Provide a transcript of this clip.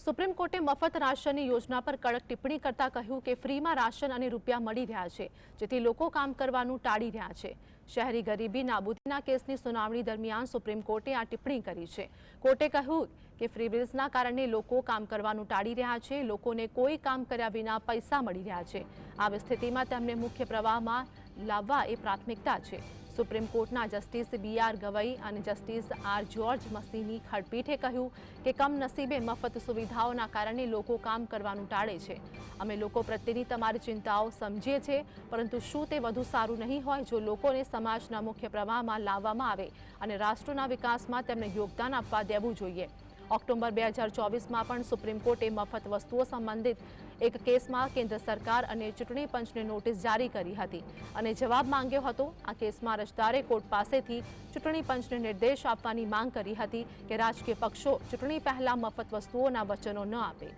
Supreme કોર્ટે મફત રાશનની યોજના પર કડક ટિપ્પણી કરતા કહ્યું કે ફ્રીમાં રાશન અને રૂપિયા મળી રહ્યા છે, જેથી લોકો કામ કરવાનું ટાળી રહ્યા છે। શહેરી ગરીબી નાબૂદીના કેસની સુનાવણી દરમિયાન સુપ્રીમ કોર્ટે આ ટિપ્પણી કરી છે। કોર્ટે કહ્યું કે ફ્રી બિલ્સના કારણે લોકો કામ કરવાનું ટાળી રહ્યા છે, લોકોને કોઈ કામ કર્યા વિના પૈસા મળી રહ્યા છે। આવી સ્થિતિમાં તેમને મુખ્ય પ્રવાહમાં લાવવા એ પ્રાથમિકતા છે। સુપ્રીમ કોર્ટના જસ્ટિસ બી.આર. ગવઈ અને જસ્ટિસ આર. જ્યોર્જ મસીની ખંડપીઠે કહ્યું કે કમનસીબે મફત સુવિધાઓના કારણે લોકો કામ કરવાનું ટાળે છે। અમે લોકો પ્રત્યેની તમારી ચિંતાઓ સમજીએ છીએ, પરંતુ શું તે વધુ સારું નહીં હોય જો લોકોને સમાજના મુખ્ય પ્રવાહમાં લાવવામાં આવે અને રાષ્ટ્રના વિકાસમાં તેમને યોગદાન આપવા દેવું જોઈએ। ઓક્ટોબર 2024માં પણ સુપ્રીમ કોર્ટે મફત વસ્તુઓ સંબંધિત એક કેસમાં કેન્દ્ર સરકાર અને ચૂંટણી પંચને નોટિસ જારી કરી હતી અને જવાબ માંગ્યો હતો। આ કેસમાં અરજદારે કોર્ટ પાસેથી ચૂંટણી પંચને નિર્દેશ આપવાની માંગ કરી હતી કે રાજકીય પક્ષો ચૂંટણી પહેલા મફત વસ્તુઓના વચનો ન આપે।